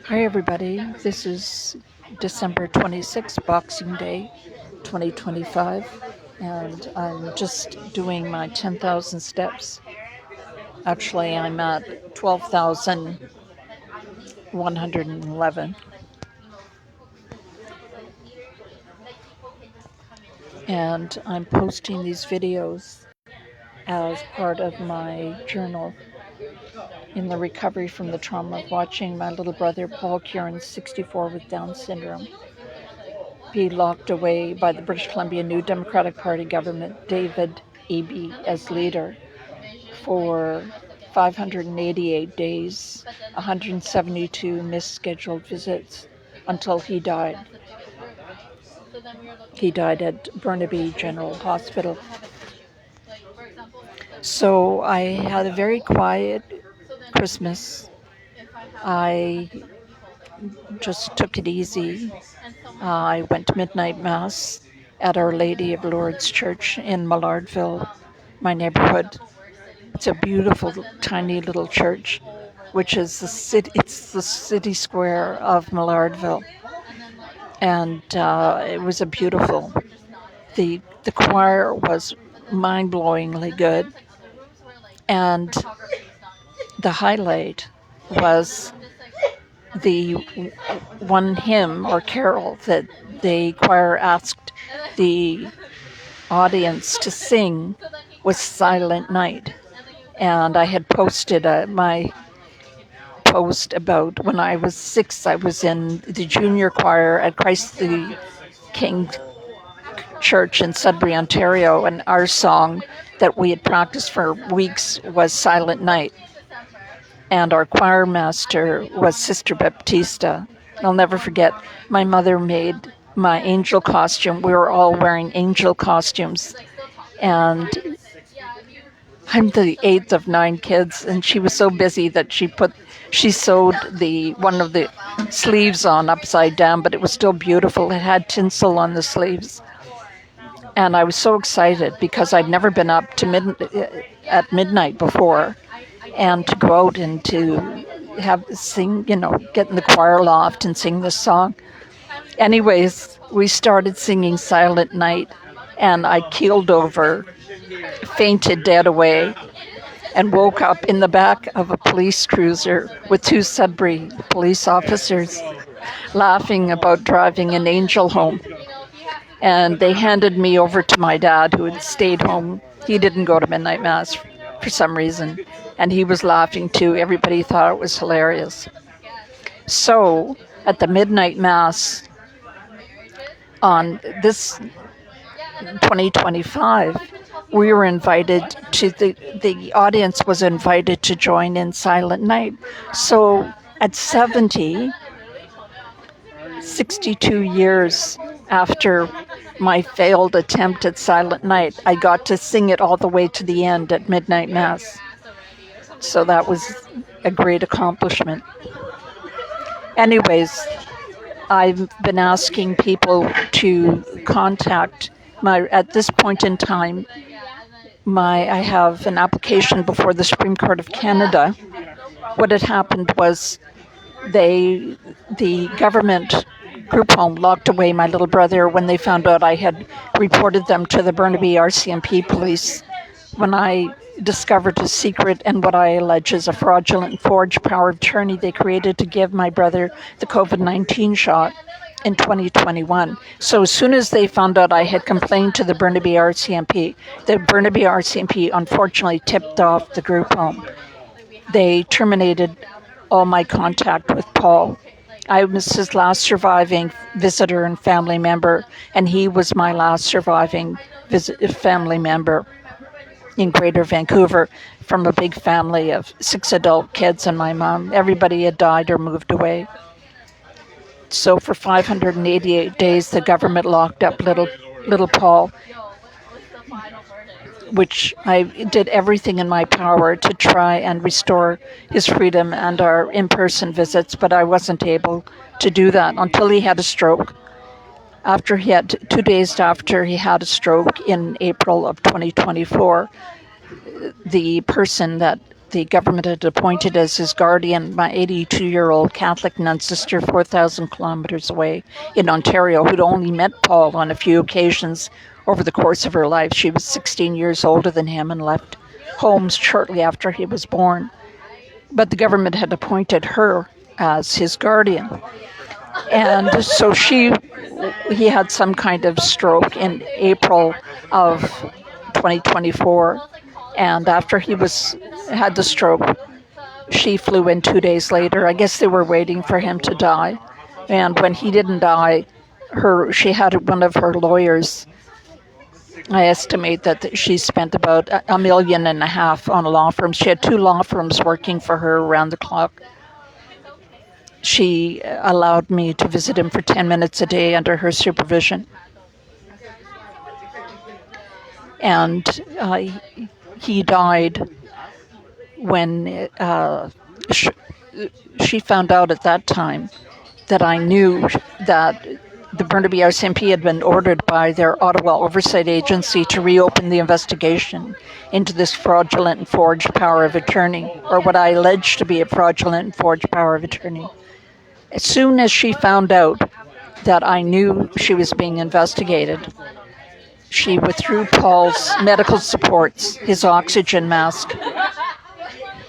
Hi everybody, this is December 26th, Boxing Day 2025, and I'm just doing my 10,000 steps. Actually, I'm at 12,111, and I'm posting these videos as part of my journal in the recovery from the trauma of watching my little brother Paul Kierans, 64, with Down syndrome, be locked away by the British Columbia New Democratic Party government, David Eby as leader, for 588 days, 172 missed scheduled visits until he died. He died at Burnaby General Hospital. So I had a very quiet Christmas. I just took it easy. I went to midnight mass at Our Lady of Lourdes Church in Millardville, my neighborhood. It's a beautiful, tiny little church, which is the city. It's the city square of Millardville, and it was a beautiful. The choir was mind-blowingly good, and the highlight was the one hymn or carol that the choir asked the audience to sing was Silent Night. And I had posted my post about when I was 6, I was in the junior choir at Christ the King Church in Sudbury, Ontario, and our song that we had practiced for weeks was Silent Night. And our choir master was Sister Baptista. I'll never forget, my mother made my angel costume. We were all wearing angel costumes. And I'm the 8th of 9 kids, and she was so busy that she sewed one of the sleeves on upside down, but it was still beautiful. It had tinsel on the sleeves. And I was so excited because I'd never been up to at midnight before, and to go out and to sing, get in the choir loft and sing this song. Anyways, we started singing Silent Night, and I keeled over, fainted dead away, and woke up in the back of a police cruiser with 2 Sudbury police officers laughing about driving an angel home. And they handed me over to my dad, who had stayed home. He didn't go to midnight mass for some reason, and he was laughing too. Everybody thought it was hilarious. So at the midnight mass on this 2025, we were invited to, the audience was invited to join in Silent Night. So at 62 years after my failed attempt at Silent Night, I got to sing it all the way to the end at midnight mass. So that was a great accomplishment. Anyways, I've been asking people to contact at this point in time, I have an application before the Supreme Court of Canada. What had happened was the government group home locked away my little brother when they found out I had reported them to the Burnaby RCMP police when I discovered a secret and what I allege is a fraudulent forged power of attorney they created to give my brother the COVID-19 shot in 2021. So as soon as they found out I had complained to the Burnaby RCMP unfortunately tipped off the group home. They terminated all my contact with Paul. I was his last surviving visitor and family member, and he was my last surviving family member in Greater Vancouver from a big family of 6 adult kids and my mom. Everybody had died or moved away. So for 588 days, the government locked up little Paul, which I did everything in my power to try and restore his freedom and our in-person visits, but I wasn't able to do that until he had a stroke. 2 days after he had a stroke in April of 2024, the person that the government had appointed as his guardian my 82-year-old Catholic nun sister 4,000 kilometers away in Ontario, who'd only met Paul on a few occasions over the course of her life. She was 16 years older than him and left home shortly after he was born. But the government had appointed her as his guardian. And so he had some kind of stroke in April of 2024. And after he had the stroke, she flew in 2 days later. I guess they were waiting for him to die. And when he didn't die, she had one of her lawyers. I estimate that she spent about $1.5 million on a law firm. She had 2 law firms working for her around the clock. She allowed me to visit him for 10 minutes a day under her supervision. And he died when she found out at that time that I knew that the Burnaby RCMP had been ordered by their Ottawa Oversight Agency to reopen the investigation into this fraudulent and forged power of attorney, or what I alleged to be a fraudulent and forged power of attorney. As soon as she found out that I knew she was being investigated, she withdrew Paul's medical supports, his oxygen mask,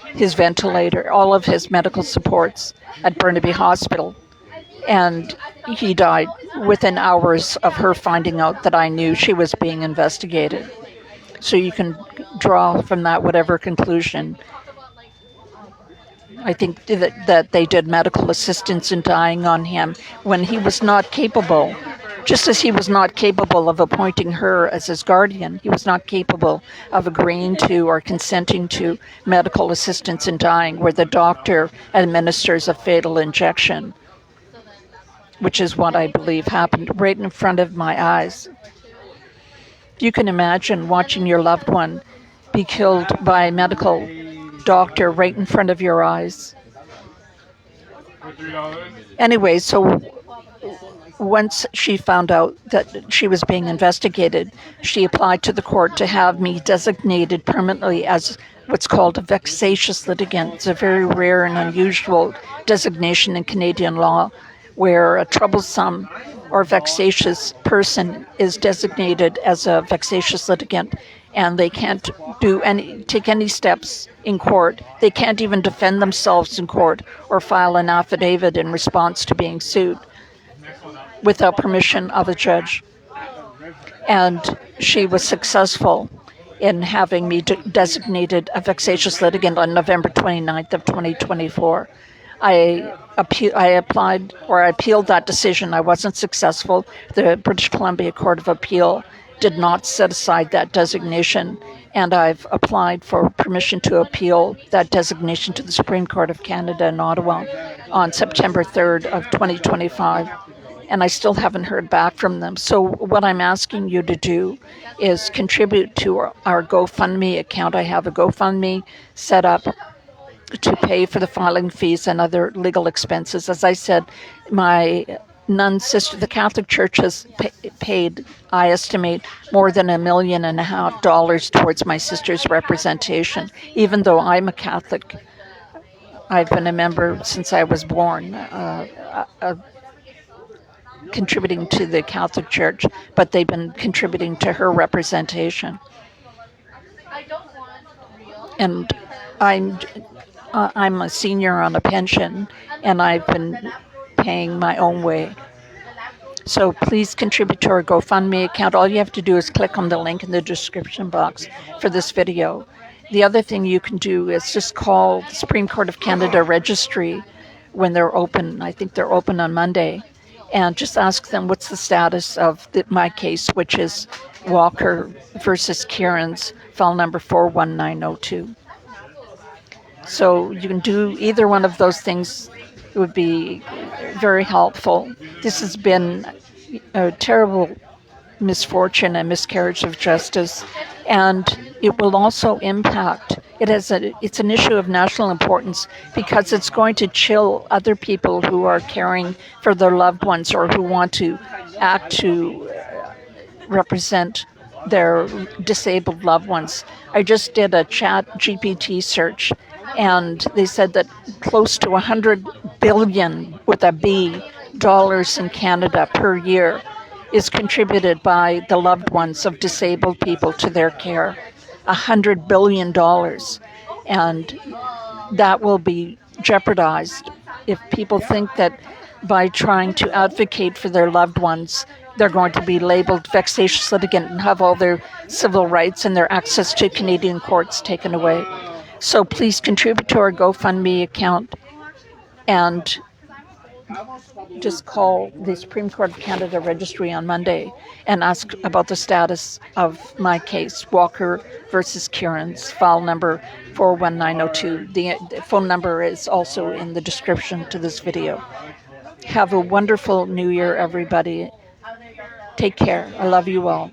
his ventilator, all of his medical supports at Burnaby Hospital. And he died within hours of her finding out that I knew she was being investigated. So you can draw from that whatever conclusion. I think that they did medical assistance in dying on him when he was not capable. Just as he was not capable of appointing her as his guardian, he was not capable of agreeing to or consenting to medical assistance in dying where the doctor administers a fatal injection, which is what I believe happened right in front of my eyes. You can imagine watching your loved one be killed by a medical doctor right in front of your eyes. Anyway, so once she found out that she was being investigated, she applied to the court to have me designated permanently as what's called a vexatious litigant. It's a very rare and unusual designation in Canadian law, where a troublesome or vexatious person is designated as a vexatious litigant, and they can't take any steps in court. They can't even defend themselves in court or file an affidavit in response to being sued without permission of a judge. And she was successful in having me designated a vexatious litigant on November 29th of 2024. I appealed that decision. I wasn't successful. The British Columbia Court of Appeal did not set aside that designation, and I've applied for permission to appeal that designation to the Supreme Court of Canada in Ottawa on September 3rd of 2025, and I still haven't heard back from them. So what I'm asking you to do is contribute to our GoFundMe account. I have a GoFundMe set up to pay for the filing fees and other legal expenses. As I said, my nun sister, the Catholic Church has paid, I estimate, more than $1.5 million towards my sister's representation. Even though I'm a Catholic, I've been a member since I was born, contributing to the Catholic Church, but they've been contributing to her representation. And I'm a senior on a pension, and I've been paying my own way. So please contribute to our GoFundMe account. All you have to do is click on the link in the description box for this video. The other thing you can do is just call the Supreme Court of Canada Registry when they're open. I think they're open on Monday. And just ask them what's the status of my case, which is Walker versus Kierans, file number 41902. So you can do either one of those things. It would be very helpful. This has been a terrible misfortune and miscarriage of justice, and it will also impact. It's an issue of national importance because it's going to chill other people who are caring for their loved ones or who want to act to represent their disabled loved ones. I just did a chat GPT search, And they said that close to $100 billion with a B dollars in Canada per year is contributed by the loved ones of disabled people to their care. $100 billion. And that will be jeopardized if people think that by trying to advocate for their loved ones, they're going to be labeled vexatious litigant and have all their civil rights and their access to Canadian courts taken away. So please contribute to our GoFundMe account and just call the Supreme Court of Canada Registry on Monday and ask about the status of my case, Walker versus Kierans, file number 41902. The phone number is also in the description to this video. Have a wonderful New Year, everybody. Take care. I love you all.